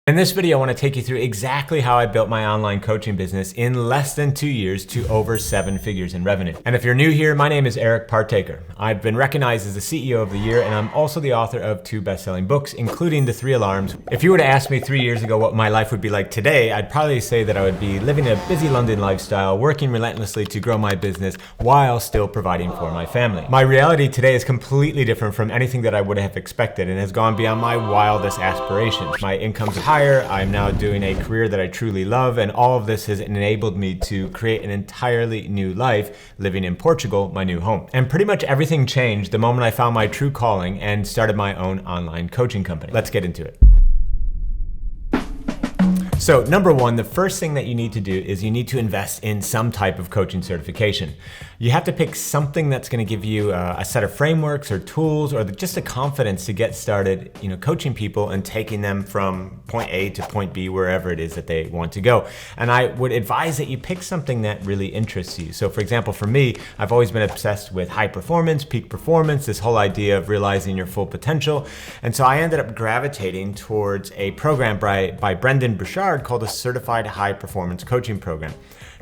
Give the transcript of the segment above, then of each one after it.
In this video, I want to take you through exactly how I built my online coaching business in less than 2 years to over 7 figures in revenue. And if you're new here, my name is Eric Partaker. I've been recognized as the CEO of the year, and I'm also the author of 2 best-selling books, including The 3 Alarms. If you were to ask me 3 years ago what my life would be like today, I'd probably say that I would be living a busy London lifestyle, working relentlessly to grow my business while still providing for my family. My reality today is completely different from anything that I would have expected and has gone beyond my wildest aspirations. My income's higher. I'm now doing a career that I truly love, and all of this has enabled me to create an entirely new life living in Portugal, my new home. And pretty much everything changed the moment I found my true calling and started my own online coaching company. Let's get into it. So number one, the first thing that you need to do is you need to invest in some type of coaching certification. You have to pick something that's going to give you a set of frameworks or tools or just the confidence to get started, coaching people and taking them from point A to point B, wherever it is that they want to go. And I would advise that you pick something that really interests you. So for example, for me, I've always been obsessed with high performance, peak performance, this whole idea of realizing your full potential. And so I ended up gravitating towards a program by Brendan Burchard called a Certified High Performance Coaching Program.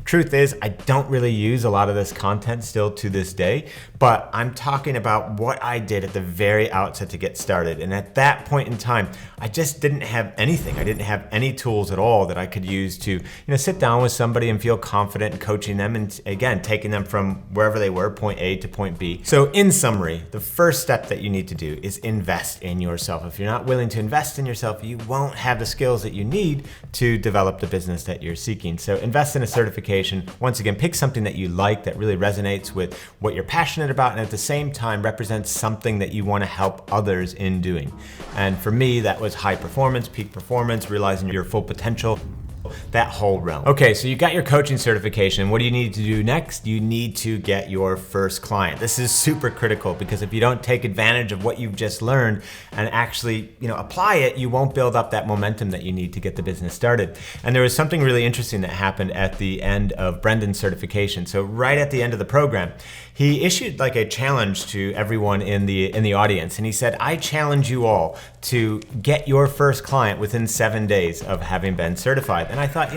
Truth is, I don't really use a lot of this content still to this day, but I'm talking about what I did at the very outset to get started. And at that point in time, I just didn't have anything. I didn't have any tools at all that I could use to, sit down with somebody and feel confident in coaching them and again, taking them from wherever they were, point A to point B. So in summary, the first step that you need to do is invest in yourself. If you're not willing to invest in yourself, you won't have the skills that you need to develop the business that you're seeking. So invest in a certification. Once again, pick something that you like, that really resonates with what you're passionate about, and at the same time represents something that you want to help others in doing. And for me, that was high performance, peak performance, realizing your full potential, that whole realm. Okay, so you got your coaching certification. What do you need to do next? You need to get your first client. This is super critical because if you don't take advantage of what you've just learned and actually, apply it, you won't build up that momentum that you need to get the business started. And there was something really interesting that happened at the end of Brendan's certification. So right at the end of the program, he issued like a challenge to everyone in the audience. And he said, I challenge you all to get your first client within 7 days of having been certified. And I thought,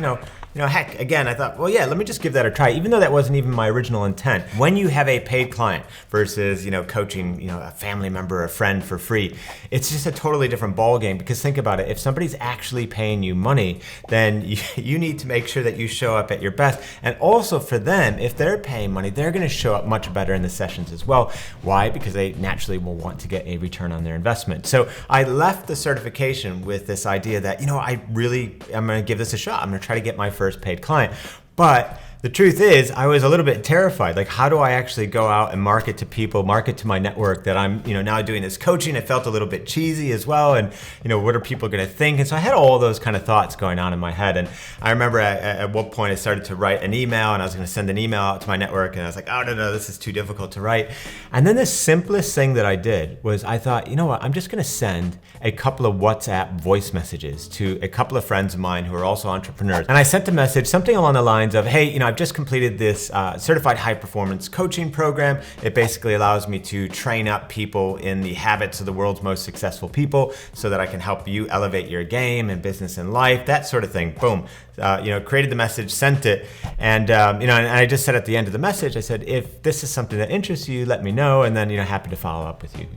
heck, again, I thought, well, yeah, let me just give that a try, even though that wasn't even my original intent. When you have a paid client versus, coaching, a family member or a friend for free, it's just a totally different ballgame. Because think about it, if somebody's actually paying you money, then you need to make sure that you show up at your best. And also for them, if they're paying money, they're going to show up much better in the sessions as well. Why? Because they naturally will want to get a return on their investment. So I left the certification with this idea that, I'm going to give this a shot. I'm going to try to get my first paid client. But the truth is, I was a little bit terrified. Like, how do I actually go out and market to people, market to my network that I'm, now doing this coaching? It felt a little bit cheesy as well. And, what are people going to think? And so I had all those kind of thoughts going on in my head. And I remember at one point I started to write an email, and I was going to send an email out to my network. And I was like, oh, no, this is too difficult to write. And then the simplest thing that I did was I thought, you know what? I'm just going to send a couple of WhatsApp voice messages to a couple of friends of mine who are also entrepreneurs. And I sent a message, something along the lines of, hey, I've just completed this certified high performance coaching program. It basically allows me to train up people in the habits of the world's most successful people so that I can help you elevate your game and business and life, that sort of thing. Boom. Created the message, sent it. And, and I just said at the end of the message, I said, if this is something that interests you, let me know. And then, happy to follow up with you,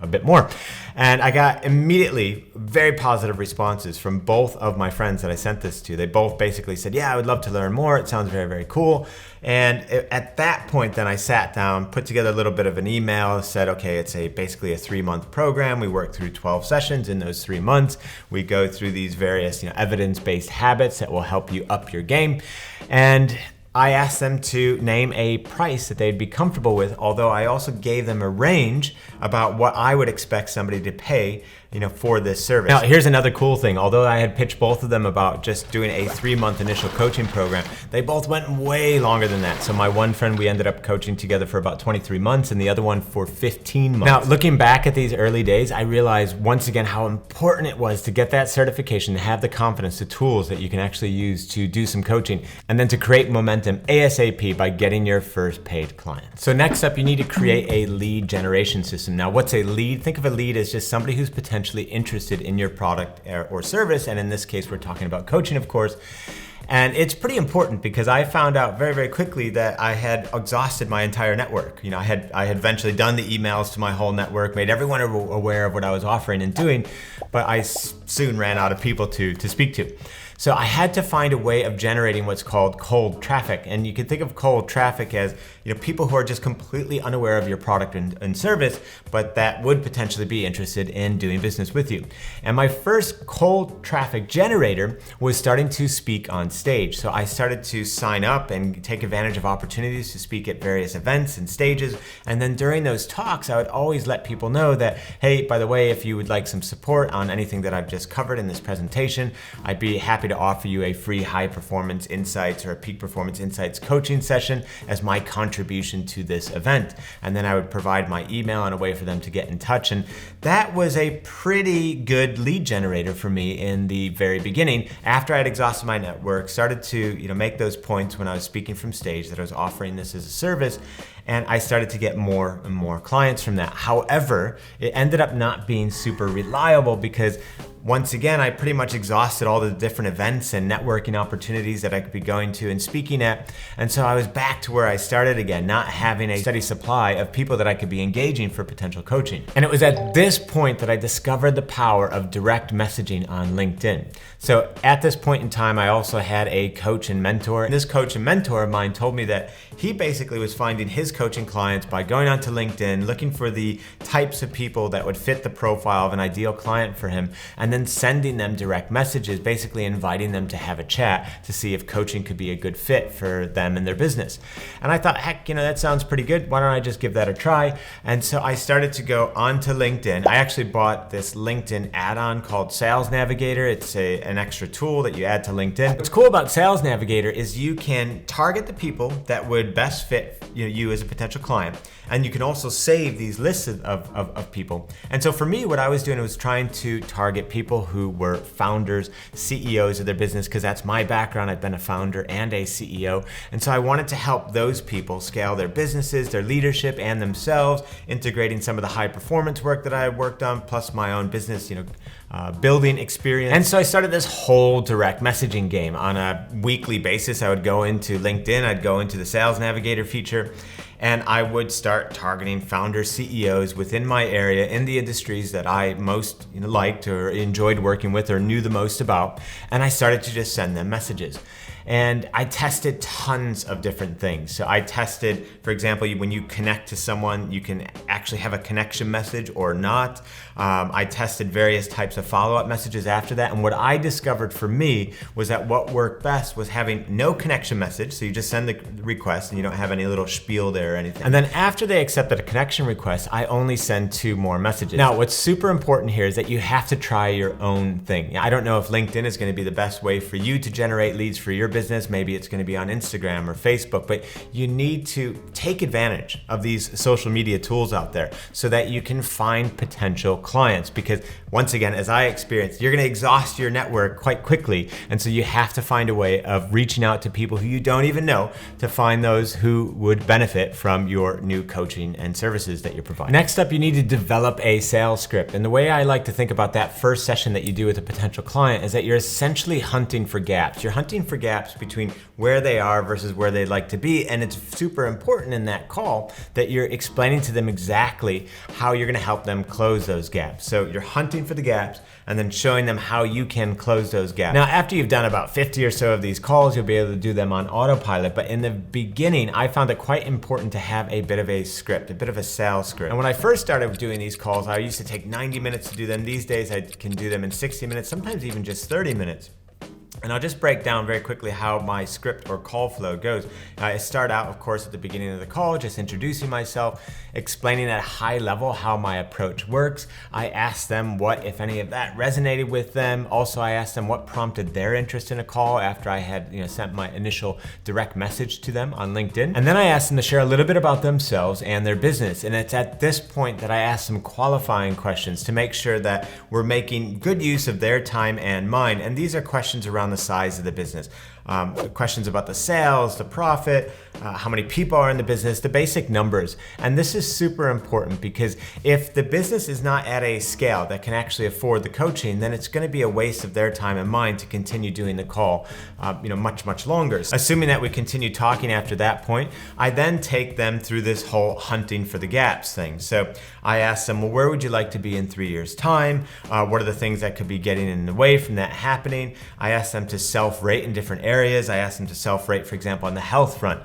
a bit more. And I got immediately very positive responses from both of my friends that I sent this to. They both basically said, yeah, I would love to learn more. It sounds very, very cool. And at that point, then I sat down, put together a little bit of an email, said, okay, it's basically a 3-month program. We work through 12 sessions in those 3 months. We go through these various, evidence-based habits that will help you up your game. And I asked them to name a price that they'd be comfortable with, although I also gave them a range about what I would expect somebody to pay, for this service. Now, here's another cool thing. Although I had pitched both of them about just doing a 3-month initial coaching program, they both went way longer than that. So my one friend, we ended up coaching together for about 23 months and the other one for 15 months. Now, looking back at these early days, I realized once again how important it was to get that certification, to have the confidence, the tools that you can actually use to do some coaching, and then to create momentum ASAP by getting your first paid client. So next up, you need to create a lead generation system. Now, what's a lead? Think of a lead as just somebody who's potentially potentially interested in your product or service. And in this case, we're talking about coaching, of course. And it's pretty important because I found out very, very quickly that I had exhausted my entire network. I had eventually done the emails to my whole network, made everyone aware of what I was offering and doing, but I soon ran out of people to speak to. So I had to find a way of generating what's called cold traffic. And you can think of cold traffic as people who are just completely unaware of your product and service, but that would potentially be interested in doing business with you. And my first cold traffic generator was starting to speak on stage. So I started to sign up and take advantage of opportunities to speak at various events and stages. And then during those talks, I would always let people know that, hey, by the way, if you would like some support on anything that I've just covered in this presentation, I'd be happy to offer you a free high performance insights or a peak performance insights coaching session as my contribution to this event. And then I would provide my email and a way for them to get in touch. And that was a pretty good lead generator for me in the very beginning. After I had exhausted my network, started to make those points when I was speaking from stage that I was offering this as a service. And I started to get more and more clients from that. However, it ended up not being super reliable because once again, I pretty much exhausted all the different events and networking opportunities that I could be going to and speaking at. And so I was back to where I started again, not having a steady supply of people that I could be engaging for potential coaching. And it was at this point that I discovered the power of direct messaging on LinkedIn. So at this point in time, I also had a coach and mentor. And this coach and mentor of mine told me that he basically was finding his coaching clients by going onto LinkedIn, looking for the types of people that would fit the profile of an ideal client for him, and then sending them direct messages, basically inviting them to have a chat to see if coaching could be a good fit for them and their business. And I thought, heck, that sounds pretty good. Why don't I just give that a try? And so I started to go onto LinkedIn. I actually bought this LinkedIn add-on called Sales Navigator. It's an extra tool that you add to LinkedIn. What's cool about Sales Navigator is you can target the people that would best fit you as a potential client. And you can also save these lists of people. And so for me, what I was doing was trying to target people who were founders, CEOs of their business, because that's my background. I've been a founder and a CEO. And so I wanted to help those people scale their businesses, their leadership, and themselves, integrating some of the high performance work that I had worked on, plus my own business, building experience. And so I started this whole direct messaging game. On a weekly basis, I would go into LinkedIn, I'd go into the Sales Navigator feature, and I would start targeting founders, CEOs within my area in the industries that I most liked or enjoyed working with or knew the most about. And I started to just send them messages. And I tested tons of different things. So I tested, for example, when you connect to someone, you can actually have a connection message or not. I tested various types of follow-up messages after that. And what I discovered for me was that what worked best was having no connection message. So you just send the request and you don't have any little spiel there or anything. And then after they accepted a connection request, I only send 2 more messages. Now, what's super important here is that you have to try your own thing. I don't know if LinkedIn is going to be the best way for you to generate leads for your business. Maybe it's going to be on Instagram or Facebook, but you need to take advantage of these social media tools out there so that you can find potential clients. Because once again, as I experienced, you're going to exhaust your network quite quickly. And so you have to find a way of reaching out to people who you don't even know to find those who would benefit from your new coaching and services that you're providing. Next up, you need to develop a sales script. And the way I like to think about that first session that you do with a potential client is that you're essentially hunting for gaps. You're hunting for gaps between where they are versus where they'd like to be. And it's super important in that call that you're explaining to them exactly how you're going to help them close those gaps. So you're hunting for the gaps and then showing them how you can close those gaps. Now, after you've done about 50 or so of these calls, you'll be able to do them on autopilot. But in the beginning, I found it quite important to have a bit of a script, a bit of a sales script. And when I first started doing these calls, I used to take 90 minutes to do them. These days, I can do them in 60 minutes, sometimes even just 30 minutes. And I'll just break down very quickly how my script or call flow goes. I start out, of course, at the beginning of the call, just introducing myself, explaining at a high level how my approach works. I ask them what, if any of that resonated with them. Also, I asked them what prompted their interest in a call after I had sent my initial direct message to them on LinkedIn. And then I asked them to share a little bit about themselves and their business. And it's at this point that I ask some qualifying questions to make sure that we're making good use of their time and mine. And these are questions around the size of the business. Questions about the sales, the profit, how many people are in the business, the basic numbers. And this is super important because if the business is not at a scale that can actually afford the coaching, then it's going to be a waste of their time and mine to continue doing the call much longer. Assuming that we continue talking after that point, I then take them through this whole hunting for the gaps thing. So I ask them, well, where would you like to be in 3 years' time? What are the things that could be getting in the way from that happening? I ask them to self-rate in different areas. I ask them to self-rate, for example, on the health front.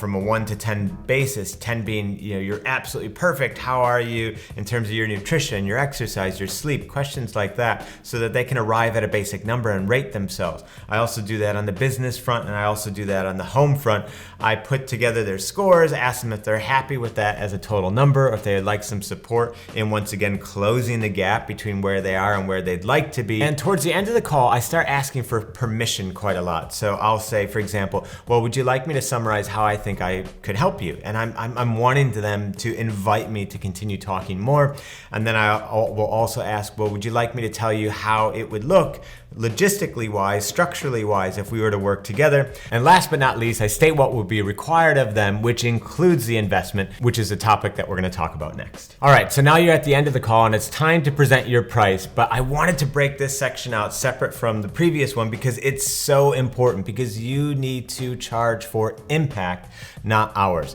From a 1 to 10 basis, 10 being, you're absolutely perfect. How are you in terms of your nutrition, your exercise, your sleep, questions like that, so that they can arrive at a basic number and rate themselves. I also do that on the business front, and I also do that on the home front. I put together their scores, ask them if they're happy with that as a total number, or if they'd like some support in, once again, closing the gap between where they are and where they'd like to be. And towards the end of the call, I start asking for permission quite a lot. So I'll say, for example, well, would you like me to summarize how I think I could help you? And I'm wanting them to invite me to continue talking more. And then I will also ask, well, would you like me to tell you how it would look logistically wise, structurally wise, if we were to work together? And last but not least, I state what would be required of them, which includes the investment, which is a topic that we're going to talk about next. All right, so now you're at the end of the call and it's time to present your price, but I wanted to break this section out separate from the previous one because it's so important, because you need to charge for impact, not hours.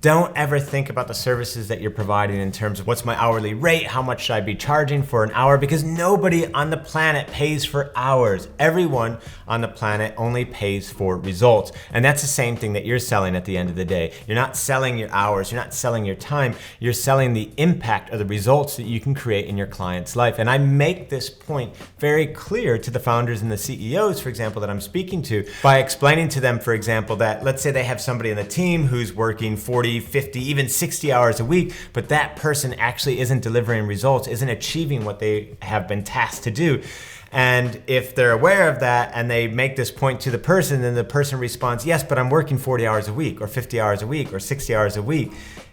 Don't ever think about the services that you're providing in terms of what's my hourly rate, how much should I be charging for an hour, because nobody on the planet pays for hours. Everyone on the planet only pays for results. And that's the same thing that you're selling at the end of the day. You're not selling your hours, you're not selling your time, you're selling the impact of the results that you can create in your client's life. And I make this point very clear to the founders and the CEOs, for example, that I'm speaking to, by explaining to them, for example, that let's say they have somebody in the team who's working 40, 50, even 60 hours a week, but that person actually isn't delivering results, isn't achieving what they have been tasked to do. And if they're aware of that and they make this point to the person, then the person responds, yes, but I'm working 40 hours a week or 50 hours a week or 60 hours a week.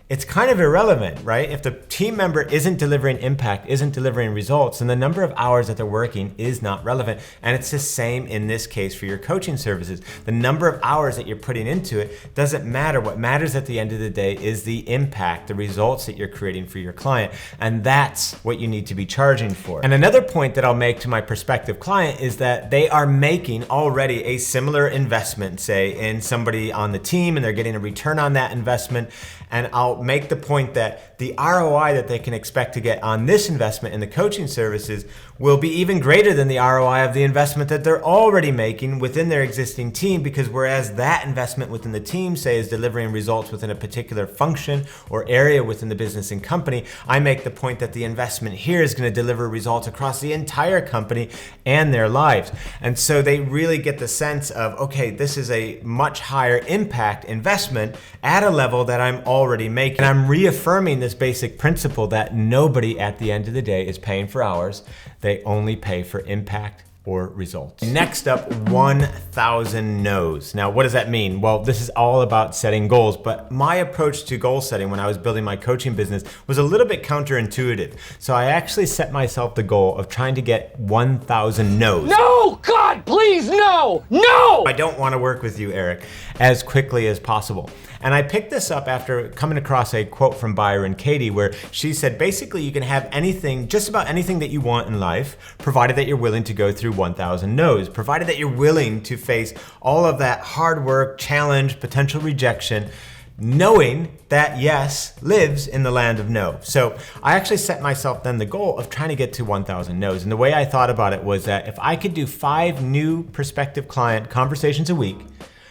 It's kind of irrelevant, right? If the team member isn't delivering impact, isn't delivering results, then the number of hours that they're working is not relevant. And it's the same in this case for your coaching services. The number of hours that you're putting into it doesn't matter. What matters at the end of the day is the impact, the results that you're creating for your client. And that's what you need to be charging for. And another point that I'll make to my prospective client is that they are making already a similar investment, say, in somebody on the team, and they're getting a return on that investment. And I'll make the point that the ROI that they can expect to get on this investment in the coaching services will be even greater than the ROI of the investment that they're already making within their existing team, because whereas that investment within the team, say, is delivering results within a particular function or area within the business and company, I make the point that the investment here is going to deliver results across the entire company and their lives. And so they really get the sense of, okay, this is a much higher impact investment at a level that I'm already making. And I'm reaffirming this basic principle that nobody at the end of the day is paying for hours. They only pay for impact or results. Next up, 1,000 no's. Now, what does that mean? Well, this is all about setting goals, but my approach to goal setting when I was building my coaching business was a little bit counterintuitive. So I actually set myself the goal of trying to get 1,000 no's. No, God, please, no, no! I don't want to work with you, Eric, as quickly as possible. And I picked this up after coming across a quote from Byron Katie, where she said, basically, you can have anything, just about anything that you want in life, provided that you're willing to go through 1,000 no's, provided that you're willing to face all of that hard work, challenge, potential rejection, knowing that yes lives in the land of no. So I actually set myself then the goal of trying to get to 1,000 no's. And the way I thought about it was that if I could do 5 new prospective client conversations a week,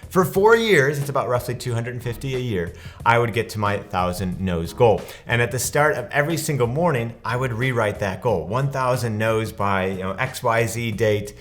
for 4 years, it's about roughly 250 a year, I would get to my 1,000 no's goal. And at the start of every single morning, I would rewrite that goal, 1,000 no's by XYZ date.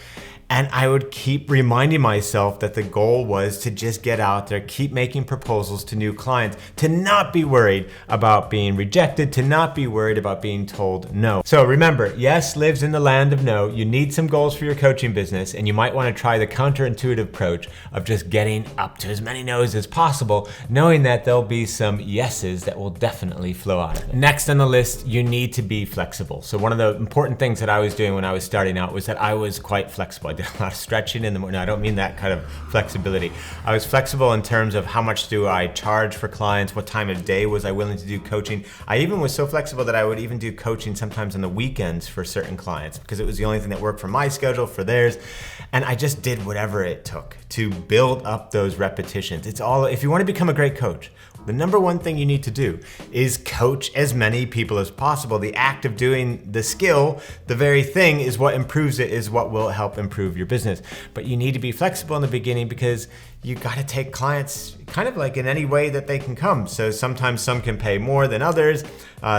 And I would keep reminding myself that the goal was to just get out there, keep making proposals to new clients, to not be worried about being rejected, to not be worried about being told no. So remember, yes lives in the land of no. You need some goals for your coaching business, and you might want to try the counterintuitive approach of just getting up to as many no's as possible, knowing that there'll be some yeses that will definitely flow out of it. Next on the list, you need to be flexible. So one of the important things that I was doing when I was starting out was that I was quite flexible. I did a lot of stretching in the morning. No, I don't mean that kind of flexibility. I was flexible in terms of how much do I charge for clients, what time of day was I willing to do coaching. I even was so flexible that I would even do coaching sometimes on the weekends for certain clients because it was the only thing that worked for my schedule, for theirs. And I just did whatever it took to build up those repetitions. It's all, if you want to become a great coach, the number one thing you need to do is coach as many people as possible. The act of doing the skill, the very thing, is what improves it, is what will help improve your business. But you need to be flexible in the beginning because you got to take clients kind of like in any way that they can come. So sometimes some can pay more than others.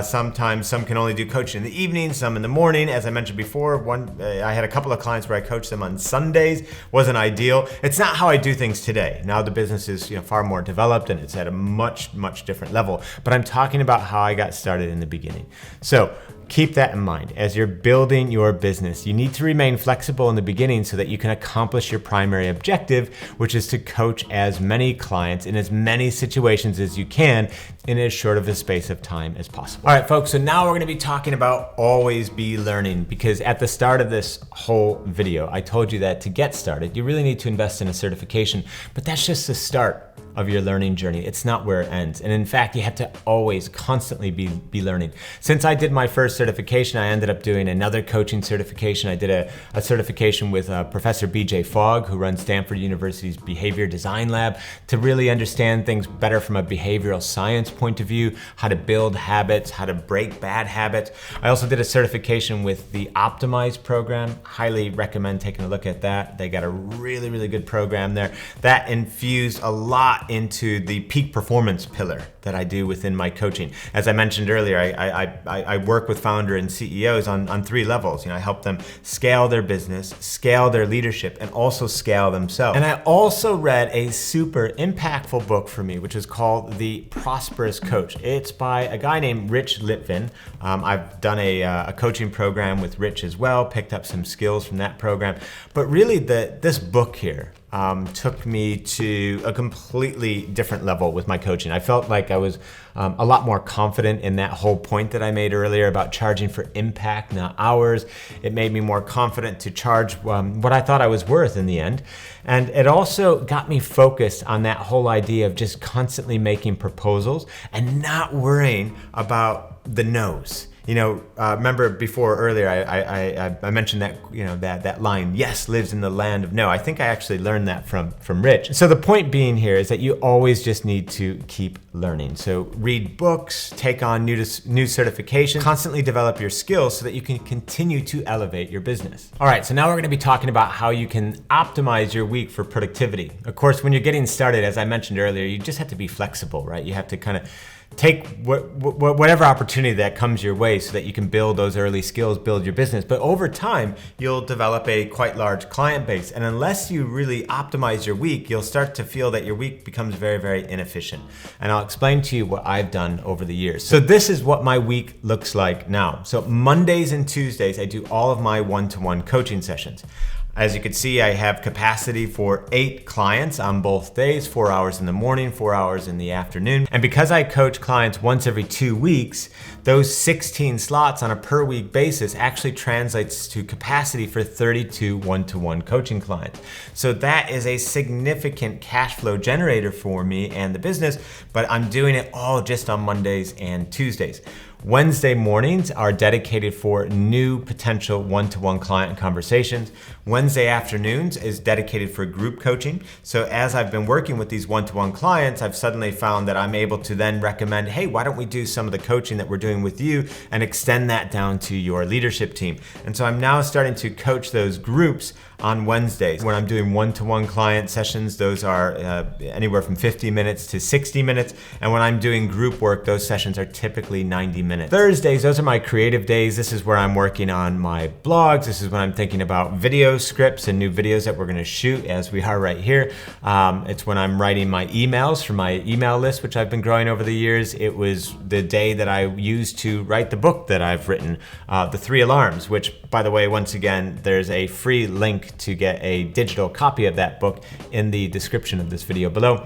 Sometimes some can only do coaching in the evening, some in the morning. As I mentioned before, I had a couple of clients where I coached them on Sundays. Wasn't ideal. It's not how I do things today. Now the business is far more developed and it's at a much different level. But I'm talking about how I got started in the beginning. So keep that in mind. As you're building your business, you need to remain flexible in the beginning so that you can accomplish your primary objective, which is to coach as many clients in as many situations as you can in as short of a space of time as possible. All right, folks, so now we're going to be talking about always be learning, because at the start of this whole video, I told you that to get started, you really need to invest in a certification, but that's just the start of your learning journey. It's not where it ends. And in fact, you have to always constantly be learning. Since I did my first certification, I ended up doing another coaching certification. I did a certification with Professor BJ Fogg, who runs Stanford University's Behavior Design Lab, to really understand things better from a behavioral science point of view, how to build habits, how to break bad habits. I also did a certification with the Optimize program. Highly recommend taking a look at that. They got a really good program there that infused a lot into the peak performance pillar that I do within my coaching. As I mentioned earlier, I work with founder and CEOs on 3 levels. I help them scale their business, scale their leadership, and also scale themselves. And I also read a super impactful book for me, which is called The Prosperous Coach. It's by a guy named Rich Litvin. I've done a coaching program with Rich as well, picked up some skills from that program. But really, this book here took me to a completely different level with my coaching. I felt like I was a lot more confident in that whole point that I made earlier about charging for impact, not hours. It made me more confident to charge what I thought I was worth in the end. And it also got me focused on that whole idea of just constantly making proposals and not worrying about the no's. Remember before earlier, I mentioned that, that line, yes lives in the land of no. I think I actually learned that from Rich. So the point being here is that you always just need to keep learning. So read books, take on new certifications, constantly develop your skills so that you can continue to elevate your business. All right, so now we're going to be talking about how you can optimize your week for productivity. Of course, when you're getting started, as I mentioned earlier, you just have to be flexible, right? You have to kind of take whatever opportunity that comes your way so that you can build those early skills, build your business. But over time, you'll develop a quite large client base. And unless you really optimize your week, you'll start to feel that your week becomes very inefficient. And I'll explain to you what I've done over the years. So this is what my week looks like now. So Mondays and Tuesdays, I do all of my one-to-one coaching sessions. As you can see, I have capacity for 8 clients on both days, 4 hours in the morning, 4 hours in the afternoon. And because I coach clients once every 2 weeks, those 16 slots on a per week basis actually translates to capacity for 32 one-to-one coaching clients. So that is a significant cash flow generator for me and the business, but I'm doing it all just on Mondays and Tuesdays. Wednesday mornings are dedicated for new potential one-to-one client conversations. Wednesday afternoons is dedicated for group coaching. So as I've been working with these one-to-one clients, I've suddenly found that I'm able to then recommend, hey, why don't we do some of the coaching that we're doing with you and extend that down to your leadership team. And so I'm now starting to coach those groups on Wednesdays. When I'm doing one-to-one client sessions, those are anywhere from 50 minutes to 60 minutes. And when I'm doing group work, those sessions are typically 90 minutes. Thursdays, those are my creative days. This is where I'm working on my blogs. This is when I'm thinking about video scripts and new videos that we're gonna shoot, as we are right here. It's when I'm writing my emails for my email list, which I've been growing over the years. It was the day that I used to write the book that I've written, The 3 Alarms, which, by the way, once again, there's a free link to get a digital copy of that book in the description of this video below.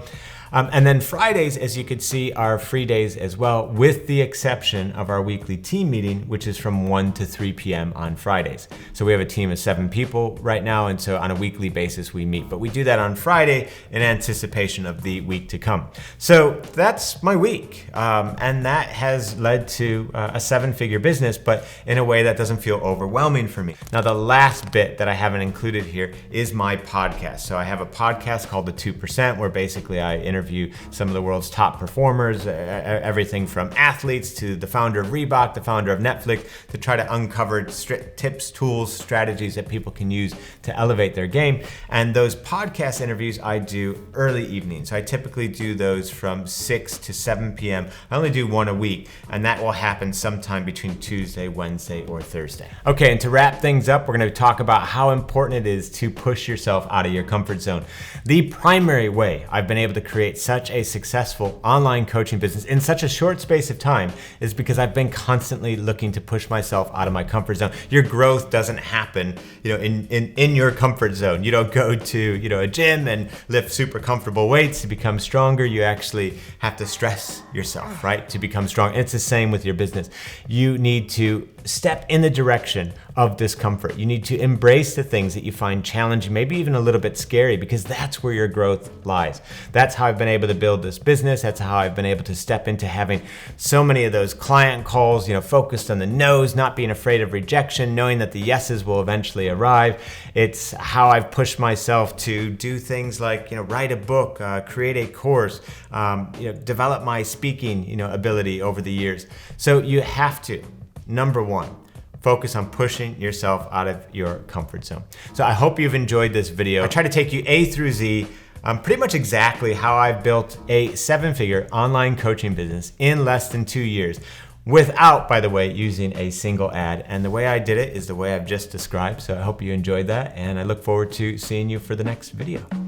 And then Fridays, as you could see, are free days as well, with the exception of our weekly team meeting, which is from 1 to 3 p.m. on Fridays. So we have a team of 7 people right now, and so on a weekly basis we meet. But we do that on Friday in anticipation of the week to come. So that's my week, and that has led to a 7-figure business, but in a way that doesn't feel overwhelming for me. Now, the last bit that I haven't included here is my podcast. So I have a podcast called The 2%, where basically I interview some of the world's top performers, everything from athletes to the founder of Reebok, the founder of Netflix, to try to uncover tips, tools, strategies that people can use to elevate their game. And those podcast interviews I do early evenings. I typically do those from 6 to 7 p.m. I only do one a week, and that will happen sometime between Tuesday, Wednesday, or Thursday. Okay, and to wrap things up, we're going to talk about how important it is to push yourself out of your comfort zone. The primary way I've been able to create such a successful online coaching business in such a short space of time is because I've been constantly looking to push myself out of my comfort zone. Your growth doesn't happen, in your comfort zone. You don't go to, a gym and lift super comfortable weights to become stronger. You actually have to stress yourself, right, to become strong. And it's the same with your business. You need to step in the direction of discomfort. You need to embrace the things that you find challenging, maybe even a little bit scary, because that's where your growth lies. That's how I've been able to build this business. That's how I've been able to step into having so many of those client calls, focused on the no's, not being afraid of rejection, knowing that the yeses will eventually arrive. It's how I've pushed myself to do things like, write a book, create a course, develop my speaking, ability over the years. So you have to, number one, focus on pushing yourself out of your comfort zone. So I hope you've enjoyed this video. I try to take you A through Z, pretty much exactly how I've built a 7-figure online coaching business in less than 2 years, without, by the way, using a single ad. And the way I did it is the way I've just described. So I hope you enjoyed that, and I look forward to seeing you for the next video.